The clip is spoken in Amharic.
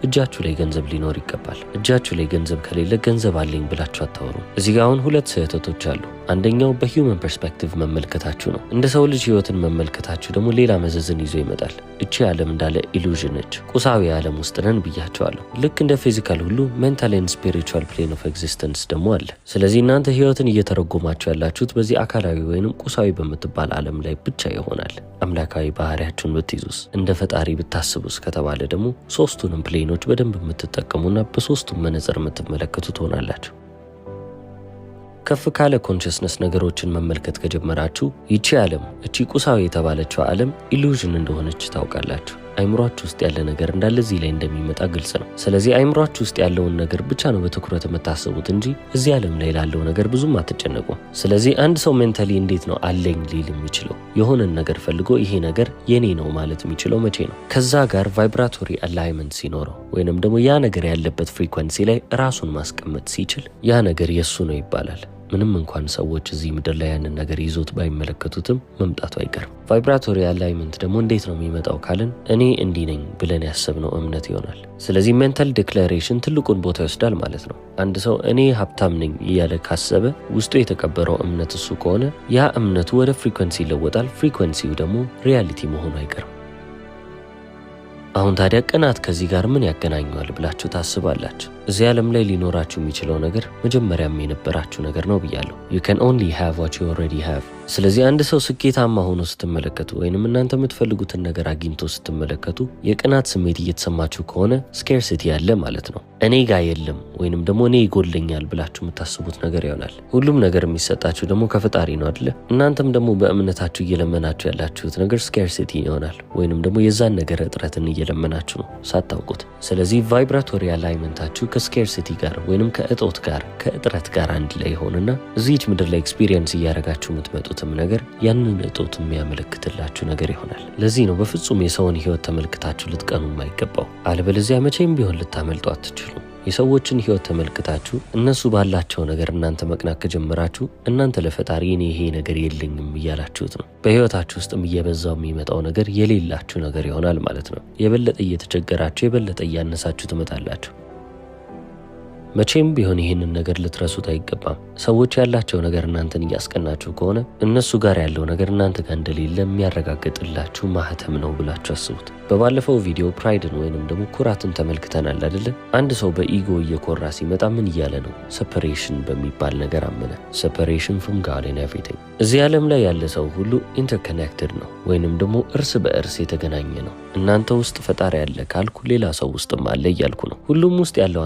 እጃችሁ ላይ ገንዘብ ሊኖር ይገባል። እጃችሁ ላይ ገንዘብ ከሌለ ገንዘብ አለኝ ብላችሁ አታወሩ። እዚህ ጋር አሁን ሁለት ስህተቶች አሉ። አንደኛው በሂውመን ፐርስፔክቲቭ መመልከታችሁ ነው። እንደ ሰው ልጅ ህይወትን መመልከታችሁ ደግሞ ሌላ መዘዝን ይዞ ይመጣል። እቺ ዓለም እንዳለ ኢሉዥን ነች። ቁሳዊ ዓለም ውስጥ ነን ብያቸዋለሁ። ልክ እንደ ፊዚካል ሁሉ ሜንታል ኤንድ ስፒሪቹዋል ፕሌን ኦፍ ኤግዚስተንስ ደግሞ አለ። ስለዚህ እናንተ ህይወትን እየተረጎማችሁ ያላችሁት በዚህ አካላዊ ወይንም ቁሳዊ በምትባል ዓለም ላይ ብቻ ይሆናል። አምላካዊ ባህሪያችሁን ብትይዙስ፣ እንደ ፈጣሪ ብታስቡስ ከተባለ ደግሞ ሶስቱንም ፕሌኖች በደንብ የምትጠቀሙና በሶስቱም መነጽር የምትመለከቱ ትሆናላችሁ። ከፍ ካለ ኮንሽስነስ ነገሮችን መመልከት ከጀመራችሁ ይቺ ዓለም እቺ ቁሳዊ የተባለችው ዓለም ኢሉዥን እንደሆነች ታውቃላችሁ። አይምሯችሁ ውስጥ ያለ ነገር እንዳለ እዚህ ላይ እንደሚመጣ ግልጽ ነው። ስለዚህ አይምሯችሁ ውስጥ ያለውን ነገር ብቻ ነው በትኩረት የምታስቡት እንጂ እዚህ ዓለም ላይ ላለው ነገር ብዙም አትጨነቁም። ስለዚህ አንድ ሰው ሜንታሊ እንዴት ነው አለኝ ሊል የሚችለው? የሆነን ነገር ፈልጎ ይሄ ነገር የኔ ነው ማለት የሚችለው መቼ ነው? ከዛ ጋር ቫይብራቶሪ አላይመንት ሲኖረው ወይንም ደግሞ ያ ነገር ያለበት ፍሪኩዌንሲ ላይ ራሱን ማስቀመጥ ሲችል ያ ነገር የሱ ነው ይባላል። ምንም እንኳን ሰዎች እዚህ ምድር ላይ ያንን ነገር ይዞት ባይመለከቱትም መምጣቱ አይቀርም። ቫይብራቶሪ አላይመንት ደግሞ እንዴት ነው የሚመጣው ካልን እኔ እንዲህ ነኝ ብለን ያሰብነው እምነት ይሆናል። ስለዚህ ሜንታል ዲክላሬሽን ትልቁን ቦታ ይወስዳል ማለት ነው። አንድ ሰው እኔ ሀብታም ነኝ እያለ ካሰበ ውስጡ የተቀበረው እምነት እሱ ከሆነ ያ እምነቱ ወደ ፍሪኩዌንሲ ይለወጣል። ፍሪኩዌንሲው ደግሞ ሪያሊቲ መሆኑ አይቀርም። አሁን ታዲያ ቅናት ከዚህ ጋር ምን ያገናኘዋል ብላችሁ ታስባላችሁ? እዚህ ዓለም ላይ ሊኖራችሁ የሚችለው ነገር መጀመሪያም የነበራችሁ ነገር ነው ብያለሁ። you can only have what you already have። ስለዚህ አንድ ሰው ስኬታማ ሆኖ ስትመለከቱ ወይንም እናንተ የምትፈልጉትን ነገር አግኝቶ ስትመለከቱ የቅናት ስሜት እየተሰማችሁ ከሆነ ስኬርሲቲ ያለ ማለት ነው። እኔ ጋር የለም ወይንም ደግሞ እኔ ይጎለኛል ብላችሁ የምታስቡት ነገር ይሆናል። ሁሉም ነገር የሚሰጣችሁ ደግሞ ከፈጣሪ ነው አይደለ? እናንተም ደግሞ በእምነታችሁ እየለመናችሁ ያላችሁት ነገር ስኬርሲቲ ይሆናል ወይንም ደግሞ የዛን ነገር እጥረትን እየለመናችሁ ነው ሳታውቁት። ስለዚህ ቫይብራቶሪ አላይመንታችሁ ከስኬርሲቲ ጋር ወይንም ከእጦት ጋር ከእጥረት ጋር አንድ ላይ ሆነና እዚህች ምድር ላይ ኤክስፒሪየንስ እያደረጋችሁ የምትመጡትም ነገር ያንን እጦት የሚያመለክትላችሁ ነገር ይሆናል። ለዚህ ነው በፍጹም የሰውን ህይወት ተመልክታችሁ ልትቀኑ የማይገባው። አለበለዚያ መቼም ቢሆን ልታመልጡ አትችሉም። የሰዎችን ህይወት ተመልክታችሁ እነሱ ባላቸው ነገር እናንተ መቅናት ከጀመራችሁ እናንተ ለፈጣሪ እኔ ይሄ ነገር የለኝም እያላችሁት ነው። በህይወታችሁ ውስጥም እየበዛው የሚመጣው ነገር የሌላችሁ ነገር ይሆናል ማለት ነው። የበለጠ እየተቸገራችሁ የበለጠ እያነሳችሁ ትመጣላችሁ። መቼም ቢሆን ይህንን ነገር ልትረሱት አይገባም። ሰዎች ያላቸው ነገር እናንተን እያስቀናችሁ ከሆነ እነሱ ጋር ያለው ነገር እናንተ ጋር እንደሌለ የሚያረጋግጥላችሁ ማህተም ነው ብላችሁ አስቡት። በባለፈው ቪዲዮ ፕራይድን ወይንም ደግሞ ኩራትን ተመልክተናል አይደለ? አንድ ሰው በኢጎ እየኮራ ሲመጣ ምን እያለ ነው? ሴፐሬሽን በሚባል ነገር አመነ። ሴፐሬሽን ፍሮም ጋድ ኤንድ ኤቭሪቲንግ። እዚህ ዓለም ላይ ያለ ሰው ሁሉ ኢንተርኮኔክትድ ነው ወይንም ደግሞ እርስ በእርስ የተገናኘ ነው። እናንተ ውስጥ ፈጣሪ ያለ ካልኩ ሌላ ሰው ውስጥም አለ እያልኩ ነው። ሁሉም ውስጥ ያለው